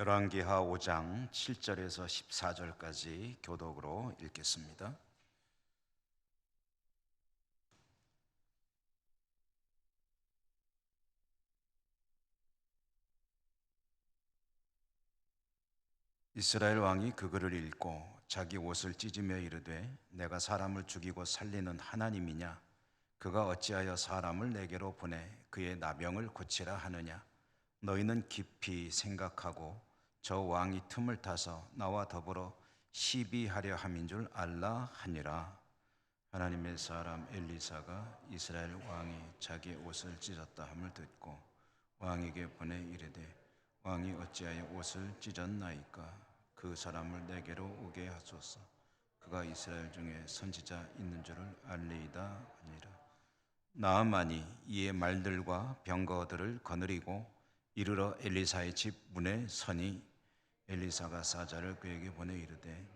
열왕기하 5장 7절에서 14절까지 교독으로 읽겠습니다. 이스라엘 왕이 그글을 읽고 자기 옷을 찢으며 이르되 내가 사람을 죽이고 살리는 하나님이냐? 그가 어찌하여 사람을 내게로 보내 그의 나병을 고치라 하느냐? 너희는 깊이 생각하고 저 왕이 틈을 타서 나와 더불어 시비하려 함인 줄 알라 하니라. 하나님의 사람 엘리사가 이스라엘 왕이 자기 옷을 찢었다 함을 듣고 왕에게 보내 이르되 왕이 어찌하여 옷을 찢었나이까? 그 사람을 내게로 오게 하소서. 그가 이스라엘 중에 선지자 있는 줄을 알리이다 하니라. 나아만이 이에 말들과 병거들을 거느리고 이르러 엘리사의 집 문에 서니 엘리사가 사자를 그에게 보내 이르되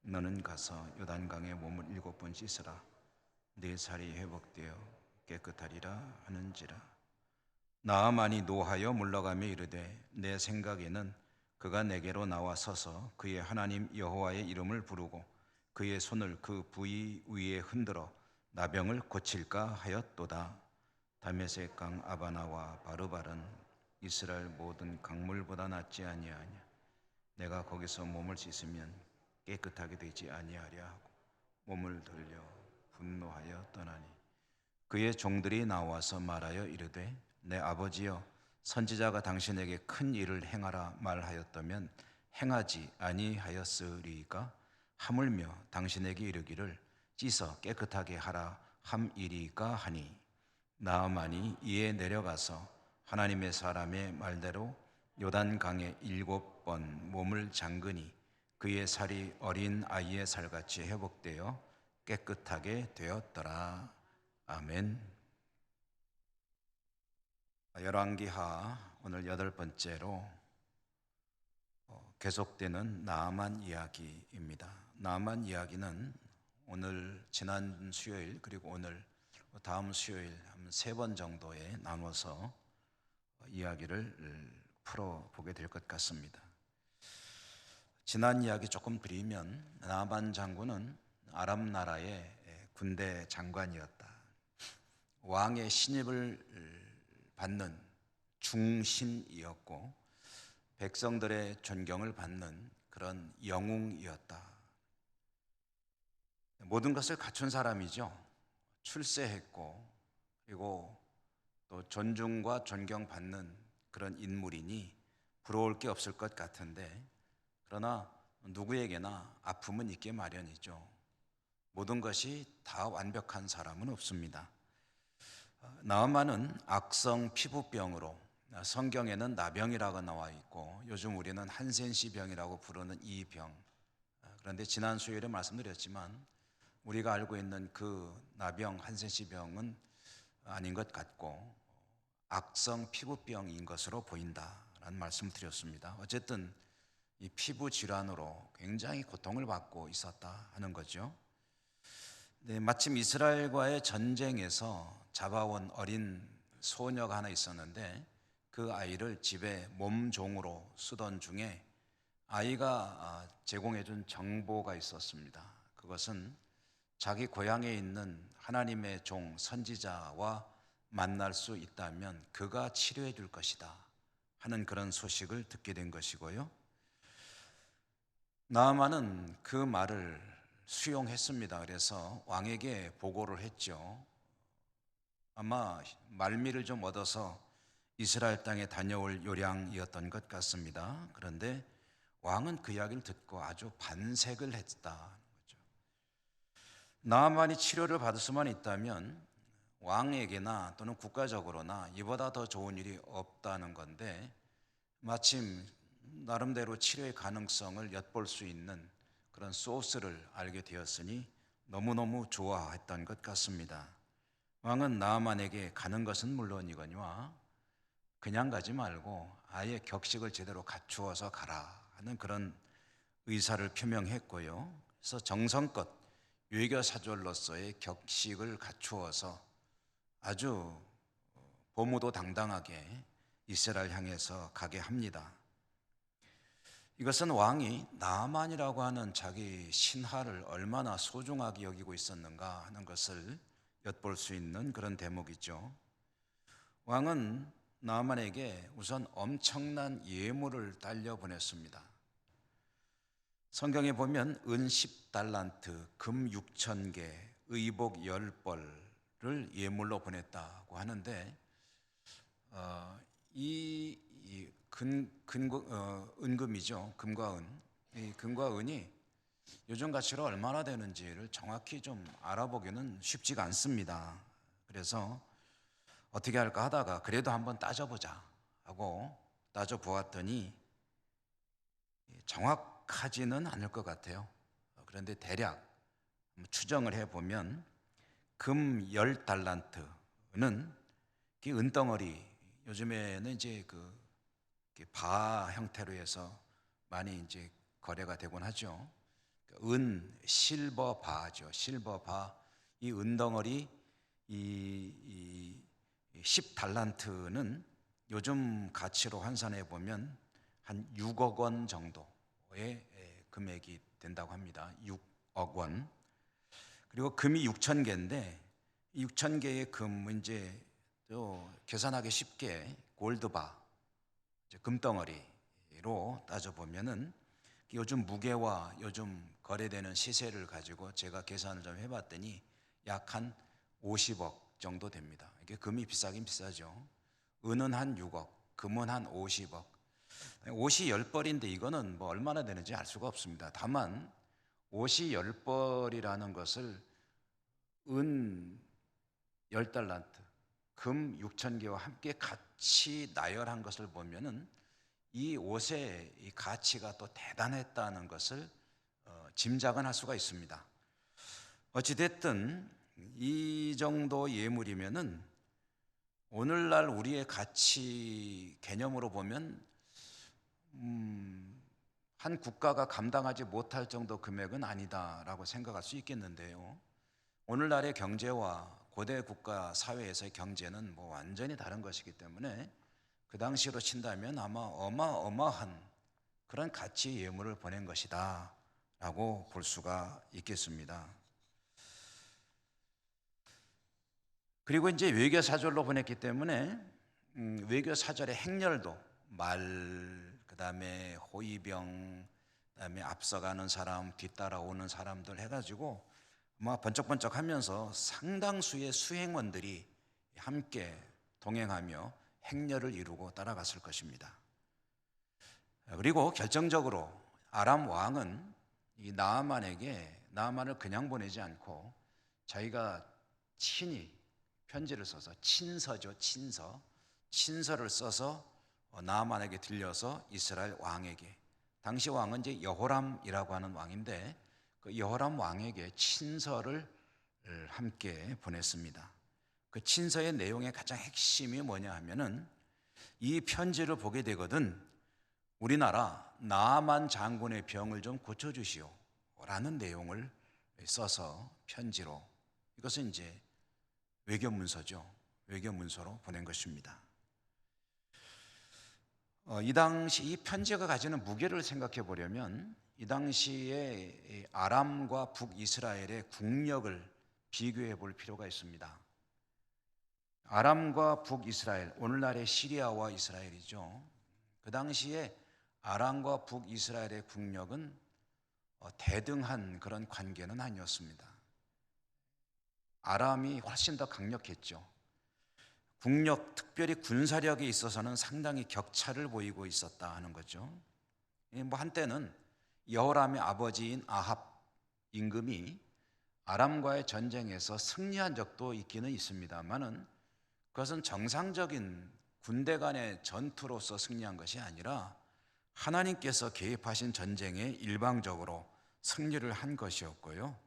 너는 가서 요단강에 몸을 7번 씻으라. 네 살이 회복되어 깨끗하리라 하는지라. 나아만이 노하여 물러가며 이르되 내 생각에는 그가 내게로 나와 서서 그의 하나님 여호와의 이름을 부르고 그의 손을 그 부위 위에 흔들어 나병을 고칠까 하였도다. 다메섹 강 아바나와 바르발은 이스라엘 모든 강물보다 낫지 아니하냐? 내가 거기서 몸을 씻으면 깨끗하게 되지 아니하랴 하고 몸을 돌려 분노하여 떠나니 그의 종들이 나와서 말하여 이르되 내 아버지여 선지자가 당신에게 큰 일을 행하라 말하였다면 행하지 아니하였으리이까? 하물며 당신에게 이르기를 씻어 깨끗하게 하라 함이리이까 하니 나아만이 이에 내려가서 하나님의 사람의 말대로 요단강에 7번 몸을 잠그니 그의 살이 어린 아이의 살같이 회복되어 깨끗하게 되었더라. 아멘. 열왕기하 오늘 8번째로 계속되는 나아만 이야기입니다. 나아만 이야기는 오늘 지난 수요일 그리고 오늘 다음 수요일 한 3번 정도에 나눠서 이야기를 풀어보게 될 것 같습니다. 지난 이야기 조금 드리면 나아만 장군은 아람 나라의 군대 장관이었다. 왕의 신입을 받는 중신이었고 백성들의 존경을 받는 그런 영웅이었다. 모든 것을 갖춘 사람이죠. 출세했고 그리고 또 존중과 존경받는 그런 인물이니 부러울 게 없을 것 같은데 그러나 누구에게나 아픔은 있게 마련이죠. 모든 것이 다 완벽한 사람은 없습니다. 나아만은 악성 피부병으로 성경에는 나병이라고 나와 있고 요즘 우리는 한센시병이라고 부르는 이 병. 그런데 지난 수요일에 말씀드렸지만 우리가 알고 있는 그 나병 한센시병은 아닌 것 같고 악성 피부병인 것으로 보인다라는 말씀을 드렸습니다. 어쨌든 이 피부 질환으로 굉장히 고통을 받고 있었다 하는 거죠. 네, 마침 이스라엘과의 전쟁에서 잡아온 어린 소녀가 하나 있었는데 그 아이를 집에 몸종으로 쓰던 중에 아이가 제공해준 정보가 있었습니다. 그것은 자기 고향에 있는 하나님의 종 선지자와 만날 수 있다면 그가 치료해 줄 것이다 하는 그런 소식을 듣게 된 것이고요. 나아만은 그 말을 수용했습니다. 그래서 왕에게 보고를 했죠. 아마 말미를 좀 얻어서 이스라엘 땅에 다녀올 요량이었던 것 같습니다. 그런데 왕은 그 이야기를 듣고 아주 반색을 했다는 거죠. 나아만이 치료를 받을 수만 있다면 왕에게나 또는 국가적으로나 이보다 더 좋은 일이 없다는 건데 마침 나름대로 치료의 가능성을 엿볼 수 있는 그런 소스를 알게 되었으니 너무너무 좋아했던 것 같습니다. 왕은 나아만에게 가는 것은 물론이거니와 그냥 가지 말고 아예 격식을 제대로 갖추어서 가라 하는 그런 의사를 표명했고요. 그래서 정성껏 외교사절로서의 격식을 갖추어서 아주 보무도 당당하게 이스라엘 향해서 가게 합니다. 이것은 왕이 나아만이라고 하는 자기 신하를 얼마나 소중하게 여기고 있었는가 하는 것을 엿볼 수 있는 그런 대목이죠. 왕은 나아만에게 우선 엄청난 예물을 달려 보냈습니다. 성경에 보면 은 10달란트, 금 6,000개, 의복 10벌을 예물로 보냈다고 하는데 은금이죠. 금과 은. 이 금과 은이 요즘 가치로 얼마나 되는지를 정확히 좀 알아보기는 쉽지가 않습니다. 그래서 어떻게 할까 하다가 그래도 한번 따져보자 하고 따져보았더니 정확하지는 않을 것 같아요. 그런데 대략 추정을 해보면 금 10달란트는 은덩어리, 요즘에는 이제 바 형태로 해서 많이 이제 거래가 되곤 하죠. 실버 바죠. 실버 바. 이 은덩어리 이 10달란트는 요즘 가치로 환산해 보면 한 6억 원 정도의 금액이 된다고 합니다. 6억 원. 그리고 금이 6,000개인데 6,000개의 금 이제 또 계산하기 쉽게 골드바, 금덩어리로 따져보면은 요즘 무게와 요즘 거래되는 시세를 가지고 제가 계산을 좀 해봤더니 약 한 50억 정도 됩니다. 이게 금이 비싸긴 비싸죠. 은은 한 6억, 금은 한 50억. 옷이 10벌인데 이거는 뭐 얼마나 되는지 알 수가 없습니다. 다만 옷이 10벌이라는 것을 은 10달란트, 금 6,000개와 함께 같이 나열한 것을 보면은 이 옷의 이 가치가 또 대단했다는 것을 짐작은 할 수가 있습니다. 어찌됐든 이 정도 예물이면은 오늘날 우리의 가치 개념으로 보면 한 국가가 감당하지 못할 정도 금액은 아니다라고 생각할 수 있겠는데요. 오늘날의 경제와 고대 국가 사회에서의 경제는 뭐 완전히 다른 것이기 때문에 그 당시로 친다면 아마 어마어마한 그런 가치 예물을 보낸 것이다 라고 볼 수가 있겠습니다. 그리고 이제 외교 사절로 보냈기 때문에 외교 사절의 행렬도 말, 그다음에 호위병, 그다음에 앞서가는 사람, 뒤따라오는 사람들 해가지고 아마 번쩍번쩍하면서 상당수의 수행원들이 함께 동행하며 행렬을 이루고 따라갔을 것입니다. 그리고 결정적으로 아람 왕은 이 나아만을 그냥 보내지 않고 자기가 친히 편지를 써서 친서죠, 친서를 써서 나아만에게 들려서 이스라엘 왕에게, 당시 왕은 이제 여호람이라고 하는 왕인데 그 여호람 왕에게 친서를 함께 보냈습니다. 그 친서의 내용의 가장 핵심이 뭐냐 하면은 이 편지를 보게 되거든 우리나라 나아만 장군의 병을 좀 고쳐주시오 라는 내용을 써서 편지로, 이것은 이제 외교문서죠. 외교문서로 보낸 것입니다. 이 당시 이 편지가 가지는 무게를 생각해 보려면 이 당시에 아람과 북이스라엘의 국력을 비교해 볼 필요가 있습니다. 아람과 북이스라엘, 오늘날의 시리아와 이스라엘이죠. 그 당시에 아람과 북이스라엘의 국력은 대등한 그런 관계는 아니었습니다. 아람이 훨씬 더 강력했죠. 국력, 특별히 군사력에 있어서는 상당히 격차를 보이고 있었다 하는 거죠. 뭐 한때는 여호람의 아버지인 아합 임금이 아람과의 전쟁에서 승리한 적도 있기는 있습니다만은 그것은 정상적인 군대 간의 전투로서 승리한 것이 아니라 하나님께서 개입하신 전쟁에 일방적으로 승리를 한 것이었고요.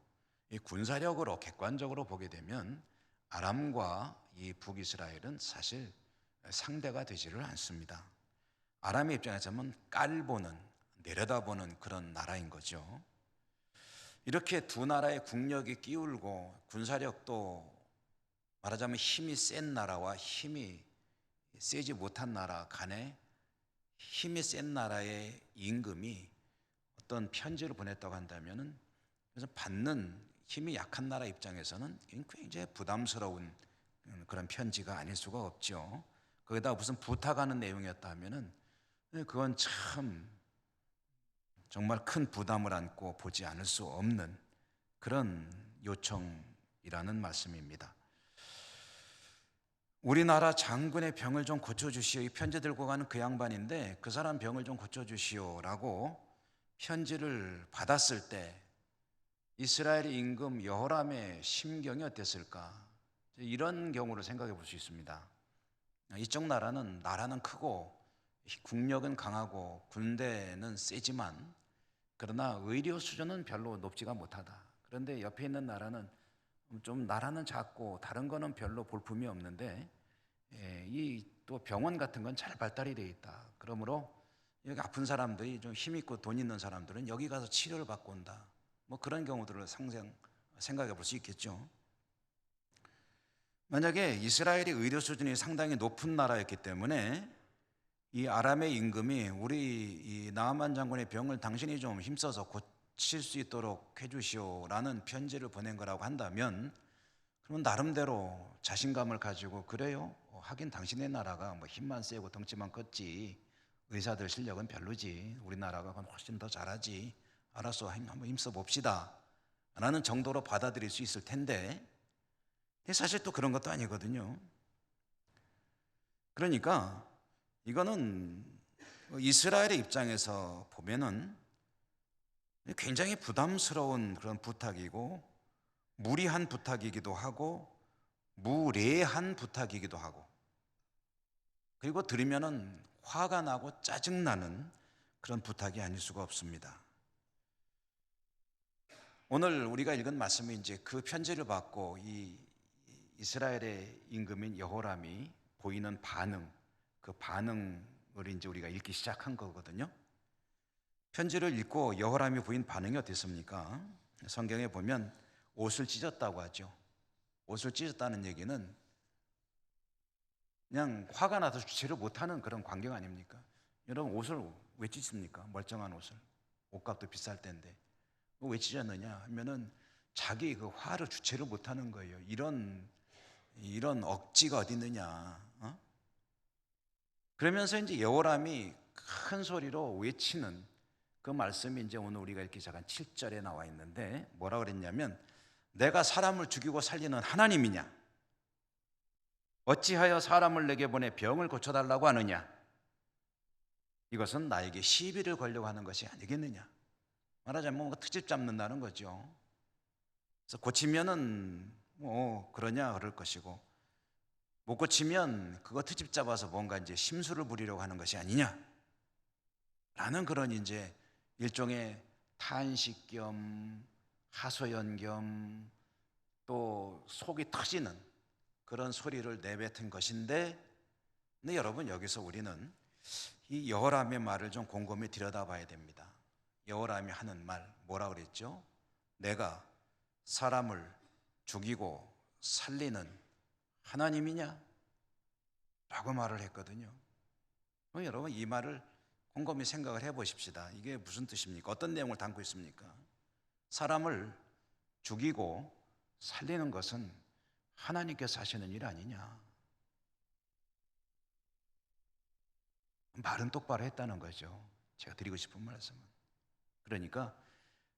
이 군사력으로 객관적으로 보게 되면 아람과 이 북이스라엘은 사실 상대가 되지를 않습니다. 아람의 입장에서는 깔보는, 내려다보는 그런 나라인 거죠. 이렇게 두 나라의 국력이 끼울고 군사력도 말하자면 힘이 센 나라와 힘이 세지 못한 나라 간에 힘이 센 나라의 임금이 어떤 편지를 보냈다고 한다면은, 그래서 받는 힘이 약한 나라 입장에서는 굉장히 부담스러운 그런 편지가 아닐 수가 없죠. 거기다 무슨 부탁하는 내용이었다 하면은 그건 참 정말 큰 부담을 안고 보지 않을 수 없는 그런 요청이라는 말씀입니다. 우리나라 장군의 병을 좀 고쳐주시오. 이 편지 들고 가는 그 양반인데 그 사람 병을 좀 고쳐주시오라고 편지를 받았을 때 이스라엘의 임금 여호람의 심경이 어땠을까? 이런 경우를 생각해 볼 수 있습니다. 이쪽 나라는 크고 국력은 강하고 군대는 세지만 그러나 의료 수준은 별로 높지가 못하다. 그런데 옆에 있는 나라는 좀 나라는 작고 다른 거는 별로 볼품이 없는데 이 또 병원 같은 건 잘 발달이 되어 있다. 그러므로 여기 아픈 사람들이 좀 힘 있고 돈 있는 사람들은 여기 가서 치료를 받고 온다. 뭐 그런 경우들을 생각해 볼 수 있겠죠. 만약에 이스라엘의 의료 수준이 상당히 높은 나라였기 때문에 이 아람의 임금이 우리 이 나아만 장군의 병을 당신이 좀 힘써서 고칠 수 있도록 해주시오라는 편지를 보낸 거라고 한다면, 그러면 나름대로 자신감을 가지고 그래요? 하긴 당신의 나라가 뭐 힘만 세고 덩치만 컸지 의사들 실력은 별로지, 우리나라가 훨씬 더 잘하지, 알았어 한번 힘써 봅시다 라는 정도로 받아들일 수 있을 텐데 사실 또 그런 것도 아니거든요. 그러니까 이거는 이스라엘의 입장에서 보면은 굉장히 부담스러운 그런 부탁이고 무리한 부탁이기도 하고 무례한 부탁이기도 하고, 그리고 들으면은 화가 나고 짜증나는 그런 부탁이 아닐 수가 없습니다. 오늘 우리가 읽은 말씀이 이제 그 편지를 받고 이 이스라엘의 임금인 여호람이 보이는 반응, 그 반응을 이제 우리가 읽기 시작한 거거든요. 편지를 읽고 여호람이 보인 반응이 어땠습니까? 성경에 보면 옷을 찢었다고 하죠. 옷을 찢었다는 얘기는 그냥 화가 나서 주체를 못하는 그런 광경 아닙니까? 여러분 옷을 왜 찢습니까? 멀쩡한 옷을. 옷값도 비쌀 텐데 왜 찢었느냐 하면은 자기 그 화를 주체를 못하는 거예요. 이런 억지가 어디 있느냐. 그러면서 이제 여호람이 큰 소리로 외치는 그 말씀이 이제 오늘 우리가 읽기 시작한 7절에 나와 있는데 뭐라 그랬냐면, 내가 사람을 죽이고 살리는 하나님이냐? 어찌하여 사람을 내게 보내 병을 고쳐달라고 하느냐? 이것은 나에게 시비를 걸려고 하는 것이 아니겠느냐? 말하자면 뭔가 트집 잡는다는 거죠. 그래서 고치면은 뭐 그러냐 그럴 것이고, 못 고치면 그거 트집 잡아서 뭔가 이제 심술을 부리려고 하는 것이 아니냐? 라는 그런 이제 일종의 탄식 겸 하소연 겸 또 속이 터지는 그런 소리를 내뱉은 것인데, 근데 여러분 여기서 우리는 이 여호람의 말을 좀 곰곰이 들여다봐야 됩니다. 여호람이 하는 말 뭐라 그랬죠? 내가 사람을 죽이고 살리는 하나님이냐? 라고 말을 했거든요. 여러분 이 말을 곰곰이 생각을 해보십시다. 이게 무슨 뜻입니까? 어떤 내용을 담고 있습니까? 사람을 죽이고 살리는 것은 하나님께서 하시는 일 아니냐? 말은 똑바로 했다는 거죠. 제가 드리고 싶은 말씀은. 그러니까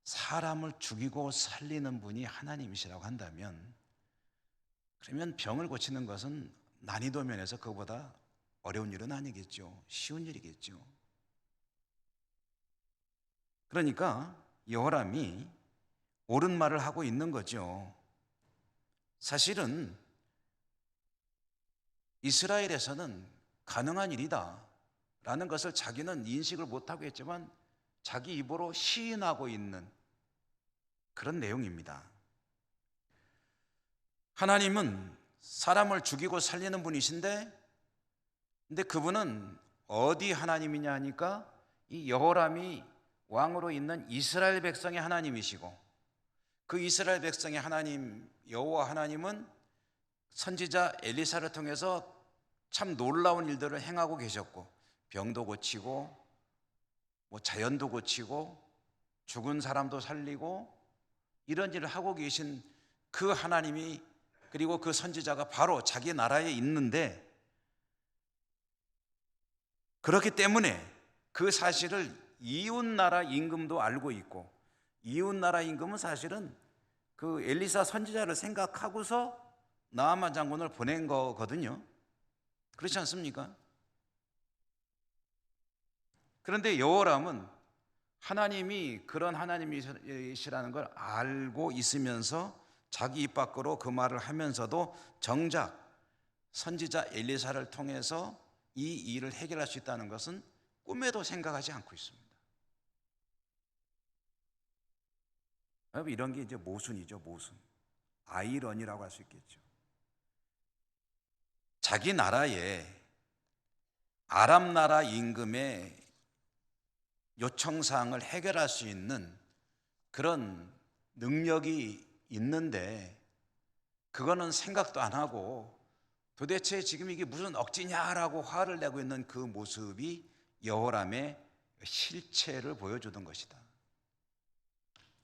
사람을 죽이고 살리는 분이 하나님이시라고 한다면, 그러면 병을 고치는 것은 난이도 면에서 그보다 어려운 일은 아니겠죠. 쉬운 일이겠죠. 그러니까 여호람이 옳은 말을 하고 있는 거죠. 사실은 이스라엘에서는 가능한 일이다 라는 것을 자기는 인식을 못하고 있지만 자기 입으로 시인하고 있는 그런 내용입니다. 하나님은 사람을 죽이고 살리는 분이신데, 근데 그분은 어디 하나님이냐 하니까 이 여호람이 왕으로 있는 이스라엘 백성의 하나님이시고, 그 이스라엘 백성의 하나님 여호와 하나님은 선지자 엘리사를 통해서 참 놀라운 일들을 행하고 계셨고, 병도 고치고 뭐 자연도 고치고 죽은 사람도 살리고 이런 일을 하고 계신 그 하나님이, 그리고 그 선지자가 바로 자기 나라에 있는데, 그렇기 때문에 그 사실을 이웃나라 임금도 알고 있고, 이웃나라 임금은 사실은 그 엘리사 선지자를 생각하고서 나아만 장군을 보낸 거거든요. 그렇지 않습니까? 그런데 여호람은 하나님이 그런 하나님이시라는 걸 알고 있으면서 자기 입 밖으로 그 말을 하면서도 정작 선지자 엘리사를 통해서 이 일을 해결할 수 있다는 것은 꿈에도 생각하지 않고 있습니다. 여러분, 이런 게 이제 모순이죠, 모순. 아이러니라고 할 수 있겠죠. 자기 나라에 아람 나라 임금의 요청사항을 해결할 수 있는 그런 능력이 있는데, 그거는 생각도 안 하고 도대체 지금 이게 무슨 억지냐라고 화를 내고 있는 그 모습이 여호람의 실체를 보여주던 것이다.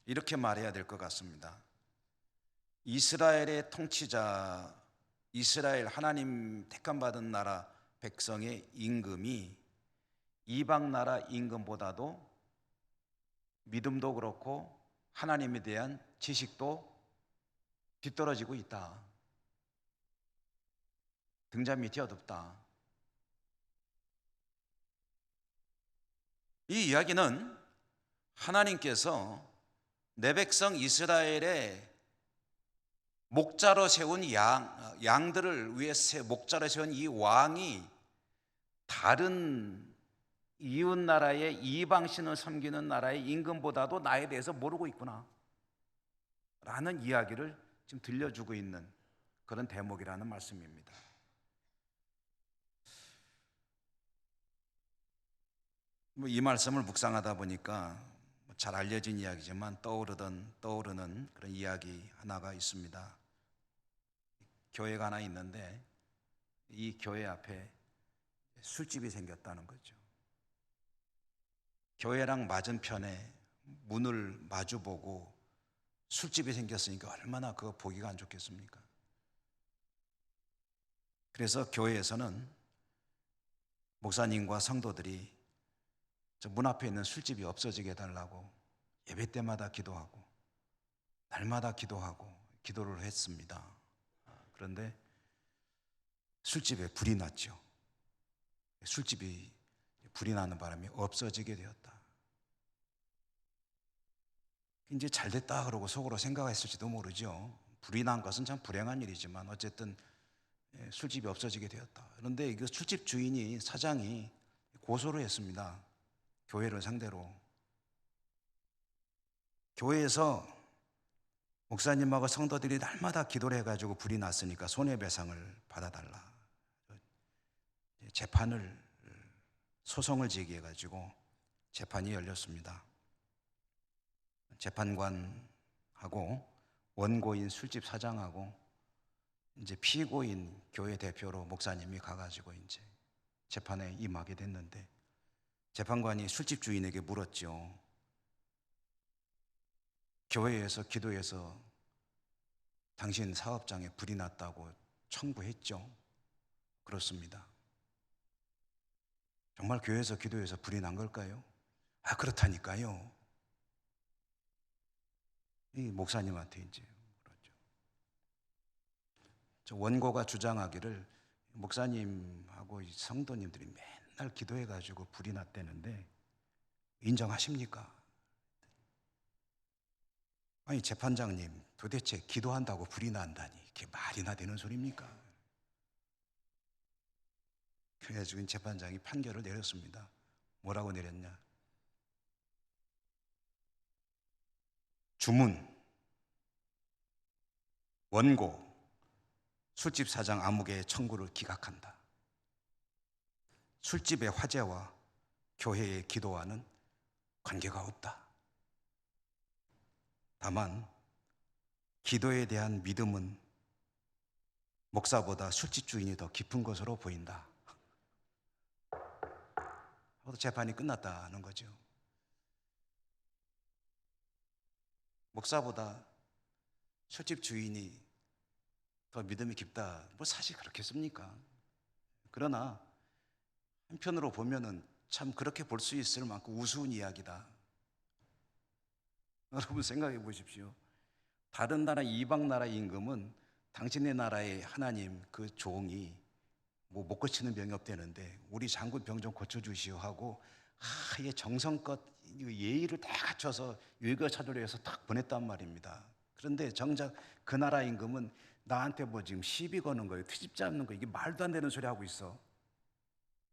이렇게 말해야 될 것 같습니다. 이스라엘의 통치자, 이스라엘 하나님 택함받은 나라 백성의 임금이 이방 나라 임금보다도 믿음도 그렇고 하나님에 대한 지식도 뒤떨어지고 있다. 등잔 밑이 어둡다. 이 이야기는 하나님께서 내 백성 이스라엘의 목자로 세운 양들을 위해 목자로 세운 이 왕이 다른 이웃 나라의 이방신을 섬기는 나라의 임금보다도 나에 대해서 모르고 있구나 라는 이야기를 지금 들려주고 있는 그런 대목이라는 말씀입니다. 이 말씀을 묵상하다 보니까 잘 알려진 이야기지만 떠오르는 그런 이야기 하나가 있습니다. 교회가 하나 있는데 이 교회 앞에 술집이 생겼다는 거죠. 교회랑 맞은편에 문을 마주보고 술집이 생겼으니까 얼마나 그거 보기가 안 좋겠습니까? 그래서 교회에서는 목사님과 성도들이 저 문 앞에 있는 술집이 없어지게 해달라고 예배 때마다 기도하고 날마다 기도하고 기도를 했습니다. 그런데 술집에 불이 났죠. 술집이 불이 나는 바람에 없어지게 되었다. 이제 잘 됐다 그러고 속으로 생각했을지도 모르죠. 불이 난 것은 참 불행한 일이지만 어쨌든 술집이 없어지게 되었다. 그런데 이 술집 주인이, 사장이 고소를 했습니다. 교회를 상대로. 교회에서 목사님하고 성도들이 날마다 기도를 해가지고 불이 났으니까 손해배상을 받아달라. 소송을 제기해가지고 재판이 열렸습니다. 재판관하고 원고인 술집 사장하고 이제 피고인 교회 대표로 목사님이 가가지고 이제 재판에 임하게 됐는데, 재판관이 술집 주인에게 물었죠. 교회에서 기도해서 당신 사업장에 불이 났다고 청구했죠? 그렇습니다. 정말 교회에서 기도해서 불이 난 걸까요? 그렇다니까요. 이 목사님한테 이제 그렇죠. 저 원고가 주장하기를 목사님하고 성도님들이 맨날 기도해가지고 불이 났다는데 인정하십니까? 아니 재판장님, 도대체 기도한다고 불이 난다니 이게 말이나 되는 소리입니까? 그래가지고 재판장이 판결을 내렸습니다. 뭐라고 내렸냐? 주문, 원고, 술집 사장 아무개의 청구를 기각한다. 술집의 화재와 교회의 기도와는 관계가 없다. 다만 기도에 대한 믿음은 목사보다 술집 주인이 더 깊은 것으로 보인다. 재판이 끝났다는 거죠. 목사보다 술집 주인이 더 믿음이 깊다. 뭐 사실 그렇겠습니까? 그러나 한편으로 보면은 참 그렇게 볼 수 있을 만큼 우스운 이야기다. 여러분 생각해 보십시오. 다른 나라 이방 나라 임금은 당신의 나라의 하나님 그 종이 뭐 못 고치는 병이 없대는데 우리 장군 병 좀 고쳐주시오 하고 아예 정성껏 예의를 다 갖춰서 유익을 찾으려 해서 딱 보냈단 말입니다. 그런데 정작 그 나라 임금은 나한테 뭐 지금 시비 거는 거예요. 트집 잡는 거. 이게 말도 안 되는 소리 하고 있어.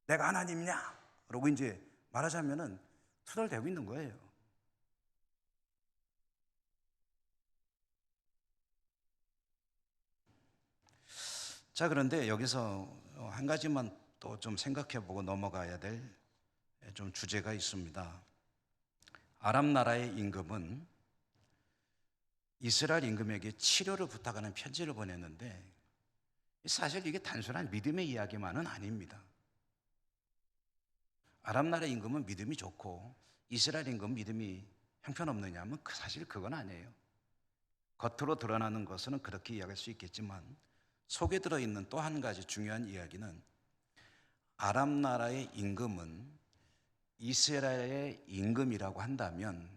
내가 하나님이냐? 그러고 이제 말하자면은 투덜대고 있는 거예요. 자, 그런데 여기서 한 가지만 또 좀 생각해 보고 넘어가야 될 좀 주제가 있습니다. 아람 나라의 임금은 이스라엘 임금에게 치료를 부탁하는 편지를 보냈는데 사실 이게 단순한 믿음의 이야기만은 아닙니다. 아람 나라 임금은 믿음이 좋고 이스라엘 임금은 믿음이 형편없느냐 하면 사실 그건 아니에요. 겉으로 드러나는 것은 그렇게 이야기할 수 있겠지만 속에 들어있는 또 한 가지 중요한 이야기는 아람 나라의 임금은 이스라엘의 임금이라고 한다면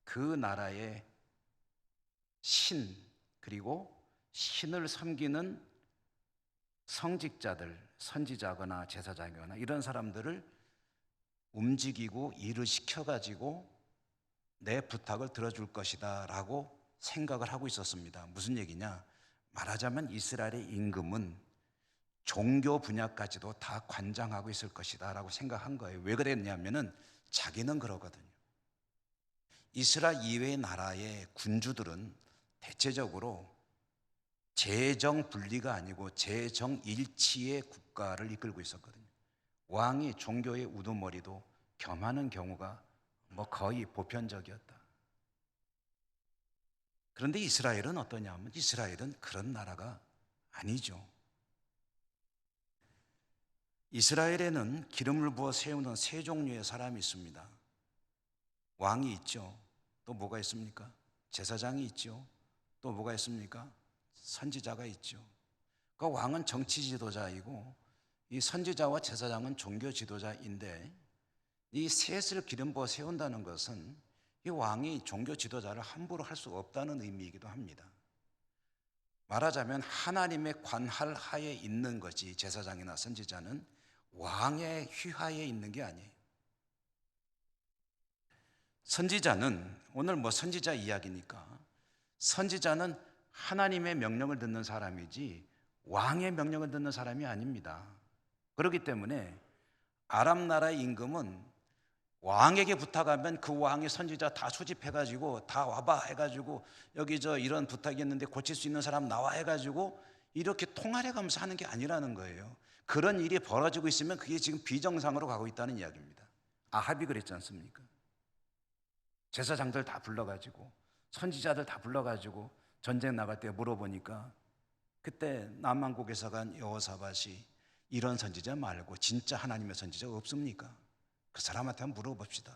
그 나라의 신 그리고 신을 섬기는 성직자들, 선지자거나 제사장이거나 이런 사람들을 움직이고 일을 시켜가지고 내 부탁을 들어줄 것이다 라고 생각을 하고 있었습니다. 무슨 얘기냐? 말하자면 이스라엘의 임금은 종교 분야까지도 다 관장하고 있을 것이다 라고 생각한 거예요. 왜 그랬냐면은 자기는 그러거든요. 이스라엘 이외의 나라의 군주들은 대체적으로 재정 분리가 아니고 재정 일치의 국가를 이끌고 있었거든요. 왕이 종교의 우두머리도 겸하는 경우가 뭐 거의 보편적이었다. 그런데 이스라엘은 어떠냐 하면 이스라엘은 그런 나라가 아니죠. 이스라엘에는 기름을 부어 세우는 세 종류의 사람이 있습니다. 왕이 있죠. 또 뭐가 있습니까? 제사장이 있죠. 또 뭐가 있습니까? 선지자가 있죠. 그 왕은 정치 지도자이고 이 선지자와 제사장은 종교 지도자인데 이 셋을 기름 부어 세운다는 것은 이 왕이 종교 지도자를 함부로 할 수 없다는 의미이기도 합니다. 말하자면 하나님의 관할 하에 있는 거지 제사장이나 선지자는 왕의 휘하에 있는 게 아니에요. 선지자는 오늘 뭐 선지자 이야기니까 선지자는 하나님의 명령을 듣는 사람이지 왕의 명령을 듣는 사람이 아닙니다. 그렇기 때문에 아람 나라의 임금은 왕에게 부탁하면 그 왕의 선지자 다 소집해가지고 다 와봐 해가지고 여기 저 이런 부탁이 있는데 고칠 수 있는 사람 나와 해가지고 이렇게 통화를 해가면서 하는 게 아니라는 거예요. 그런 일이 벌어지고 있으면 그게 지금 비정상으로 가고 있다는 이야기입니다. 아합이 그랬지 않습니까? 제사장들 다 불러가지고 선지자들 다 불러가지고 전쟁 나갈 때 물어보니까 그때 남왕국에서 간 여호사밧이 이런 선지자 말고 진짜 하나님의 선지자 없습니까? 그 사람한테 한번 물어봅시다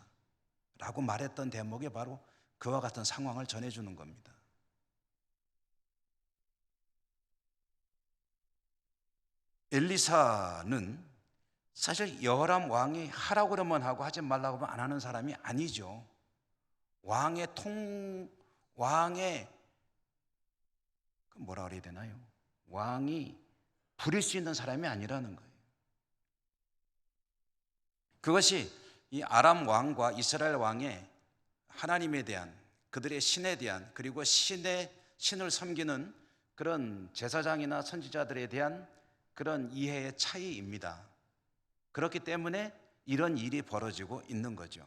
라고 말했던 대목이 바로 그와 같은 상황을 전해주는 겁니다. 엘리사는 사실 여호람 왕이 하라고 그러면 하고 하지 말라고 하면 안 하는 사람이 아니죠. 왕의 뭐라 그래야 되나요? 왕이 부릴 수 있는 사람이 아니라는 거예요. 그것이 이 아람 왕과 이스라엘 왕의 하나님에 대한 그들의 신에 대한 그리고 신을 섬기는 그런 제사장이나 선지자들에 대한 그런 이해의 차이입니다. 그렇기 때문에 이런 일이 벌어지고 있는 거죠.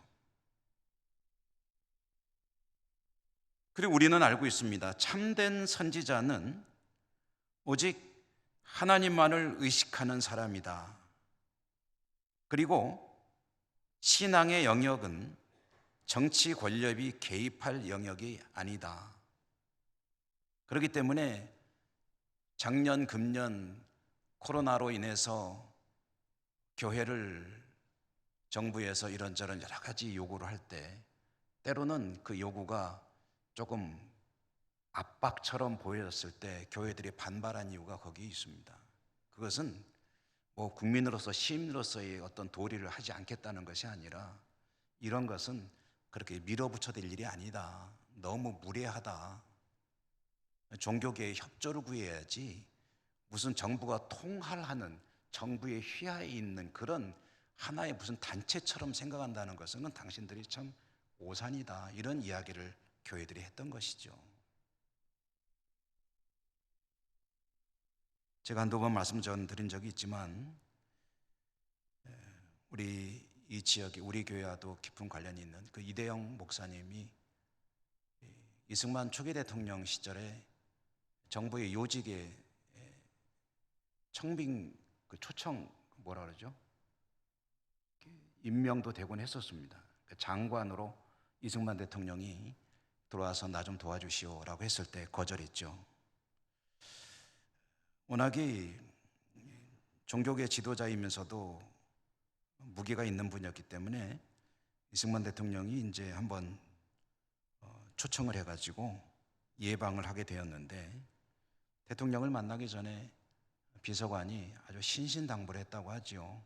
그리고 우리는 알고 있습니다. 참된 선지자는 오직 하나님만을 의식하는 사람이다. 그리고 신앙의 영역은 정치 권력이 개입할 영역이 아니다. 그렇기 때문에 작년, 금년 코로나로 인해서 교회를 정부에서 이런저런 여러 가지 요구를 할 때 때로는 그 요구가 조금 압박처럼 보였을 때 교회들이 반발한 이유가 거기에 있습니다. 그것은 뭐 국민으로서 시민으로서의 어떤 도리를 하지 않겠다는 것이 아니라 이런 것은 그렇게 밀어붙여야 될 일이 아니다. 너무 무례하다. 종교계의 협조를 구해야지 무슨 정부가 통할하는 정부의 휘하에 있는 그런 하나의 무슨 단체처럼 생각한다는 것은 당신들이 참 오산이다. 이런 이야기를 교회들이 했던 것이죠. 제가 한두 번 말씀 전 드린 적이 있지만 우리 이 지역에 우리 교회와도 깊은 관련이 있는 그 이대영 목사님이 이승만 초기 대통령 시절에 정부의 요직에 청빙 그 초청 뭐라 그러죠? 임명도 되곤 했었습니다. 장관으로 이승만 대통령이 들어와서 나 좀 도와주시오라고 했을 때 거절했죠. 워낙에 종교계 지도자이면서도 무게가 있는 분이었기 때문에 이승만 대통령이 이제 한번 초청을 해가지고 예방을 하게 되었는데 대통령을 만나기 전에 비서관이 아주 신신당부를 했다고 하지요.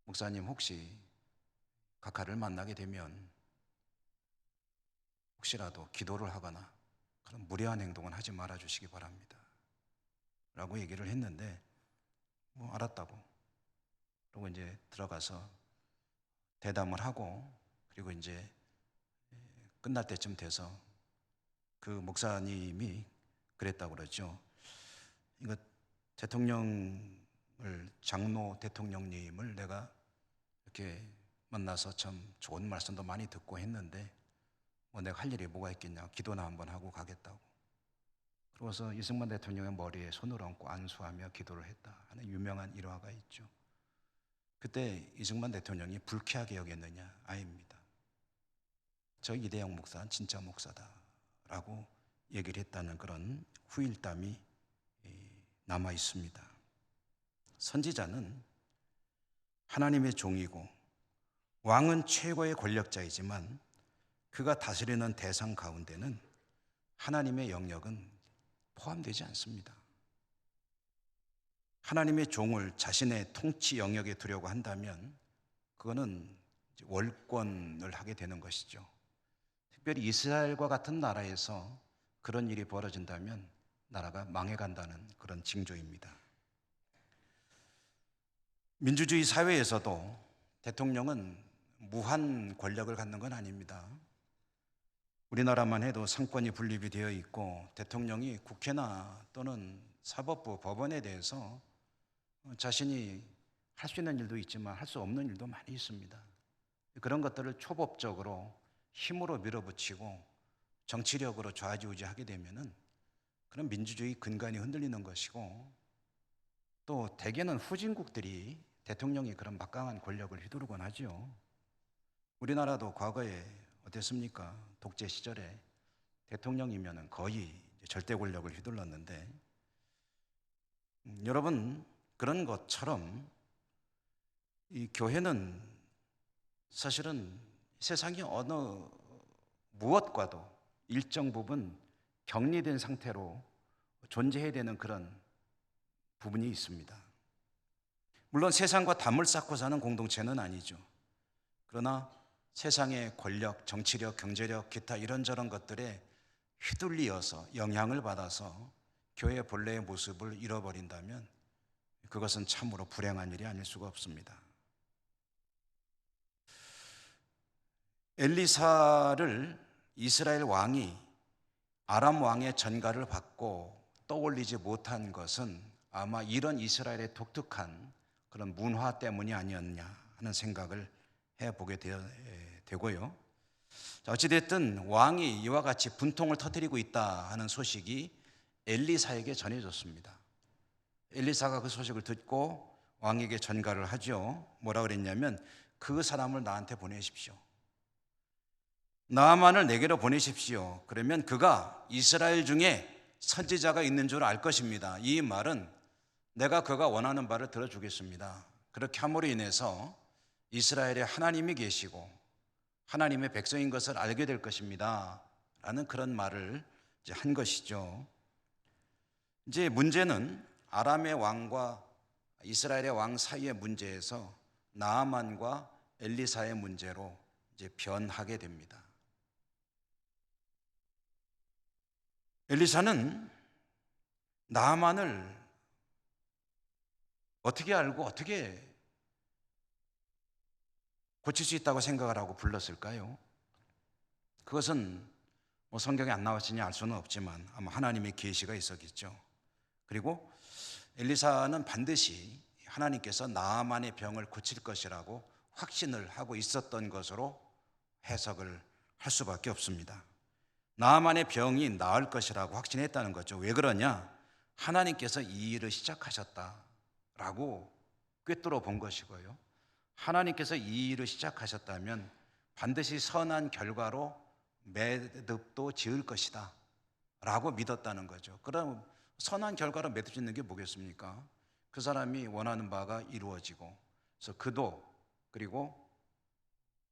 목사님 혹시 각하를 만나게 되면 혹시라도 기도를 하거나 그런 무례한 행동은 하지 말아 주시기 바랍니다 라고 얘기를 했는데 뭐 알았다고 그리고 이제 들어가서 대담을 하고 그리고 이제 끝날 때쯤 돼서 그 목사님이 그랬다고 그러죠. 이거 대통령을 장로 대통령님을 내가 이렇게 만나서 참 좋은 말씀도 많이 듣고 했는데 뭐 내가 할 일이 뭐가 있겠냐 기도나 한번 하고 가겠다고. 그러고서 이승만 대통령의 머리에 손을 얹고 안수하며 기도를 했다 하는 유명한 일화가 있죠. 그때 이승만 대통령이 불쾌하게 여겼느냐? 아닙니다. 저 이대영 목사는 진짜 목사다 라고 얘기를 했다는 그런 후일담이 남아 있습니다. 선지자는 하나님의 종이고 왕은 최고의 권력자이지만 그가 다스리는 대상 가운데는 하나님의 영역은 포함되지 않습니다. 하나님의 종을 자신의 통치 영역에 두려고 한다면 그거는 월권을 하게 되는 것이죠. 특별히 이스라엘과 같은 나라에서 그런 일이 벌어진다면 나라가 망해간다는 그런 징조입니다. 민주주의 사회에서도 대통령은 무한 권력을 갖는 건 아닙니다. 우리나라만 해도 상권이 분립이 되어 있고 대통령이 국회나 또는 사법부, 법원에 대해서 자신이 할 수 있는 일도 있지만 할 수 없는 일도 많이 있습니다. 그런 것들을 초법적으로 힘으로 밀어붙이고 정치력으로 좌지우지하게 되면은 그런 민주주의 근간이 흔들리는 것이고 또 대개는 후진국들이 대통령이 그런 막강한 권력을 휘두르곤 하죠. 우리나라도 과거에 어땠습니까? 독재 시절에 대통령이면 거의 절대 권력을 휘둘렀는데 여러분 그런 것처럼 이 교회는 사실은 세상의 어느 무엇과도 일정 부분 격리된 상태로 존재해야 되는 그런 부분이 있습니다. 물론 세상과 담을 쌓고 사는 공동체는 아니죠. 그러나 세상의 권력, 정치력, 경제력, 기타 이런저런 것들에 휘둘리어서 영향을 받아서 교회의 본래의 모습을 잃어버린다면 그것은 참으로 불행한 일이 아닐 수가 없습니다. 엘리사를 이스라엘 왕이 아람 왕의 전가를 받고 떠올리지 못한 것은 아마 이런 이스라엘의 독특한 그런 문화 때문이 아니었냐 하는 생각을 해보게 되고요. 어찌됐든 왕이 이와 같이 분통을 터뜨리고 있다 하는 소식이 엘리사에게 전해졌습니다. 엘리사가 그 소식을 듣고 왕에게 전가를 하죠. 뭐라 그랬냐면 그 사람을 나한테 보내십시오. 나아만을 내게로 보내십시오. 그러면 그가 이스라엘 중에 선지자가 있는 줄 알 것입니다. 이 말은 내가 그가 원하는 바를 들어주겠습니다. 그렇게 함으로 인해서 이스라엘에 하나님이 계시고 하나님의 백성인 것을 알게 될 것입니다 라는 그런 말을 이제 한 것이죠. 이제 문제는 아람의 왕과 이스라엘의 왕 사이의 문제에서 나아만과 엘리사의 문제로 이제 변하게 됩니다. 엘리사는 나아만을 어떻게 알고 어떻게 고칠 수 있다고 생각을 하고 불렀을까요? 그것은 뭐 성경에 안 나왔으니 알 수는 없지만 아마 하나님의 계시가 있었겠죠. 그리고 엘리사는 반드시 하나님께서 나아만의 병을 고칠 것이라고 확신을 하고 있었던 것으로 해석을 할 수밖에 없습니다. 나아만의 병이 나을 것이라고 확신했다는 거죠. 왜 그러냐? 하나님께서 이 일을 시작하셨다라고 꿰뚫어 본 것이고요. 하나님께서 이 일을 시작하셨다면 반드시 선한 결과로 매듭도 지을 것이다 라고 믿었다는 거죠. 그럼 선한 결과로 매듭 짓는 게 뭐겠습니까? 그 사람이 원하는 바가 이루어지고, 그래서 그도 그리고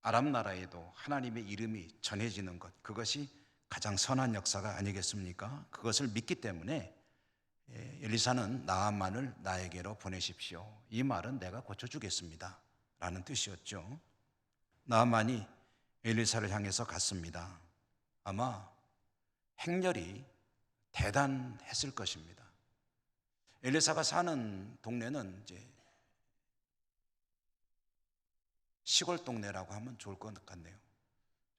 아람 나라에도 하나님의 이름이 전해지는 것, 그것이 가장 선한 역사가 아니겠습니까? 그것을 믿기 때문에 엘리사는 나아만을 나에게로 보내십시오. 이 말은 내가 고쳐주겠습니다 라는 뜻이었죠. 나아만이 엘리사를 향해서 갔습니다. 아마 행렬이 대단했을 것입니다. 엘리사가 사는 동네는 이제 시골 동네라고 하면 좋을 것 같네요.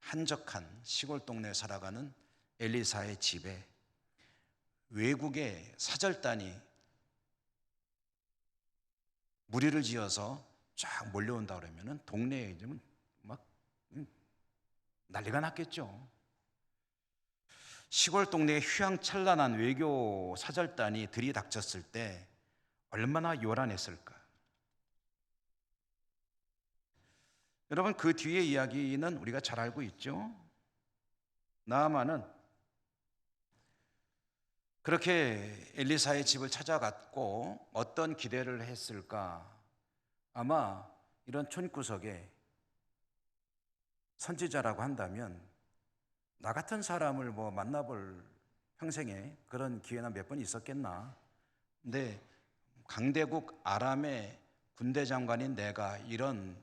한적한 시골 동네에 살아가는 엘리사의 집에 외국의 사절단이 무리를 지어서 쫙 몰려온다 그러면은 동네에 막 난리가 났겠죠. 시골 동네에 휘황찬란한 외교 사절단이 들이닥쳤을 때 얼마나 요란했을까. 여러분, 그 뒤의 이야기는 우리가 잘 알고 있죠. 나아만은 그렇게 엘리사의 집을 찾아갔고 어떤 기대를 했을까? 아마 이런 촌구석에 선지자라고 한다면 나 같은 사람을 뭐 만나볼 평생에 그런 기회는 몇 번 있었겠나. 근데 강대국 아람의 군대 장관인 내가 이런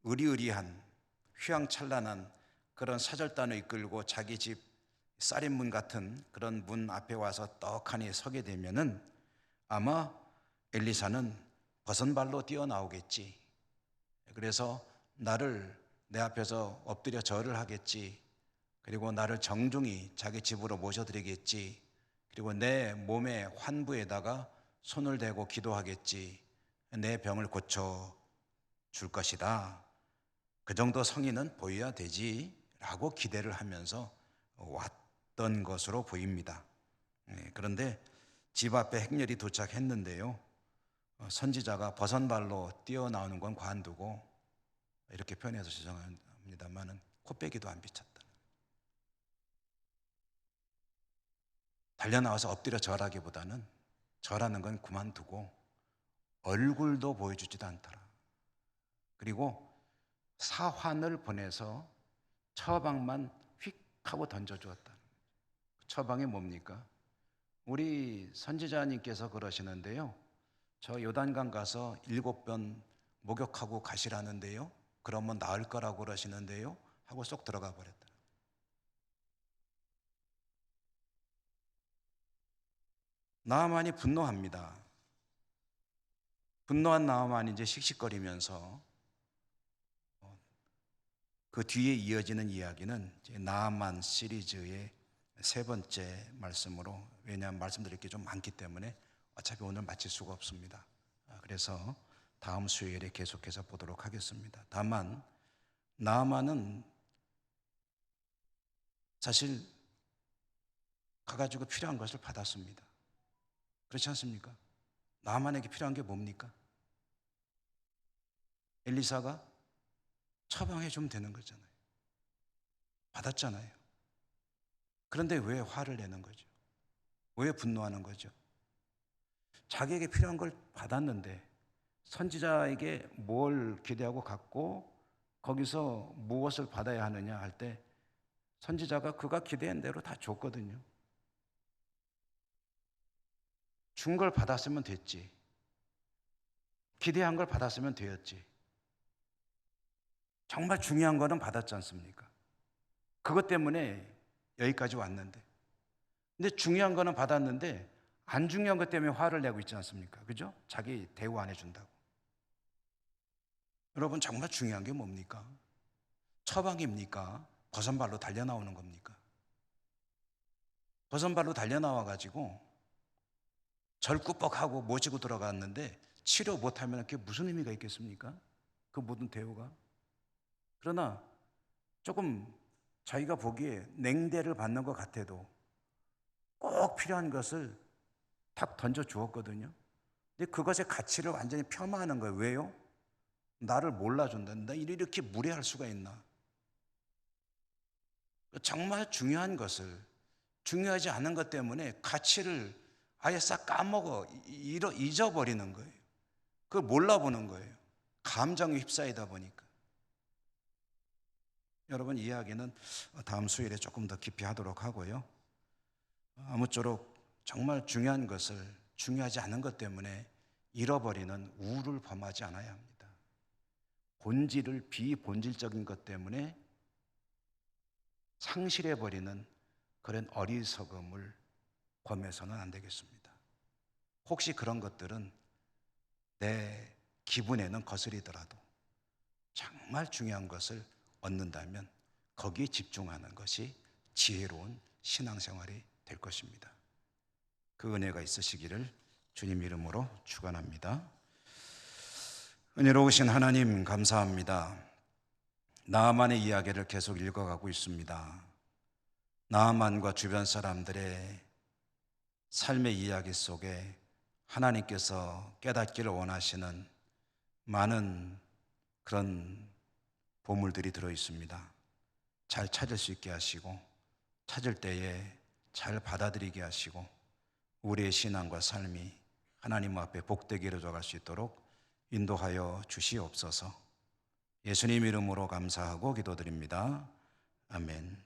의리의리한 휘황찬란한 그런 사절단을 이끌고 자기 집 쌀인문 같은 그런 문 앞에 와서 떡하니 서게 되면은 아마 엘리사는 버선발로 뛰어나오겠지. 그래서 나를 내 앞에서 엎드려 절을 하겠지. 그리고 나를 정중히 자기 집으로 모셔드리겠지. 그리고 내 몸의 환부에다가 손을 대고 기도하겠지. 내 병을 고쳐 줄 것이다. 그 정도 성의는 보여야 되지 라고 기대를 하면서 왔던 것으로 보입니다. 그런데 집 앞에 행렬이 도착했는데요, 선지자가 버선발로 뛰어나오는 건 관두고, 이렇게 표현해서 죄송합니다만은 코빼기도 안 비쳤다. 달려나와서 엎드려 절하기보다는 절하는 건 그만두고 얼굴도 보여주지도 않더라. 그리고 사환을 보내서 처방만 휙 하고 던져주었다. 처방이 뭡니까? 우리 선지자님께서 그러시는데요, 저 요단강 가서 7번 목욕하고 가시라는데요, 그러면 나을 거라고 그러시는데요 하고 쏙 들어가 버렸다. 나아만이 분노합니다. 분노한 나아만이 이제 씩씩거리면서 그 뒤에 이어지는 이야기는 이제 나아만 시리즈의 세 번째 말씀으로, 왜냐하면 말씀드릴 게 좀 많기 때문에 어차피 오늘 마칠 수가 없습니다. 그래서 다음 수요일에 계속해서 보도록 하겠습니다. 다만 나아만은 사실 가가지고 필요한 것을 받았습니다. 그렇지 않습니까? 나아만에게 필요한 게 뭡니까? 엘리사가 처방해 주면 되는 거잖아요. 받았잖아요. 그런데 왜 화를 내는 거죠? 왜 분노하는 거죠? 자기에게 필요한 걸 받았는데 선지자에게 뭘 기대하고 갔고 거기서 무엇을 받아야 하느냐 할 때 선지자가 그가 기대한 대로 다 줬거든요. 준 걸 받았으면 됐지. 기대한 걸 받았으면 되었지. 정말 중요한 거는 받았지 않습니까? 그것 때문에 여기까지 왔는데. 근데 중요한 거는 받았는데 안 중요한 것 때문에 화를 내고 있지 않습니까? 그죠? 자기 대우 안 해준다고. 여러분, 정말 중요한 게 뭡니까? 처방입니까? 버선발로 달려나오는 겁니까? 버선발로 달려나와가지고 절구뻑하고 모시고 들어갔는데 치료 못하면 그게 무슨 의미가 있겠습니까? 그 모든 대우가. 그러나 조금 자기가 보기에 냉대를 받는 것 같아도 꼭 필요한 것을 탁 던져 주었거든요. 근데 그것의 가치를 완전히 폄하하는 거예요. 왜요? 나를 몰라준다. 나 이렇게 무례할 수가 있나? 정말 중요한 것을 중요하지 않은 것 때문에 가치를 아예 싹 까먹어 잊어버리는 거예요. 그걸 몰라보는 거예요. 감정에 휩싸이다 보니까. 여러분, 이야기는 다음 수요일에 조금 더 깊이 하도록 하고요. 아무쪼록 정말 중요한 것을 중요하지 않은 것 때문에 잃어버리는 우를 범하지 않아야 합니다. 본질을 비본질적인 것 때문에 상실해버리는 그런 어리석음을 범해서는 안 되겠습니다. 혹시 그런 것들은 내 기분에는 거스리더라도 정말 중요한 것을 얻는다면 거기에 집중하는 것이 지혜로운 신앙생활이 될 것입니다. 그 은혜가 있으시기를 주님 이름으로 축원합니다. 은혜로우신 하나님 감사합니다. 나아만의 이야기를 계속 읽어가고 있습니다. 나아만과 주변 사람들의 삶의 이야기 속에 하나님께서 깨닫기를 원하시는 많은 그런 보물들이 들어 있습니다. 잘 찾을 수 있게 하시고 찾을 때에 잘 받아들이게 하시고 우리의 신앙과 삶이 하나님 앞에 복되게 이루어갈 수 있도록 인도하여 주시옵소서. 예수님 이름으로 감사하고 기도드립니다. 아멘.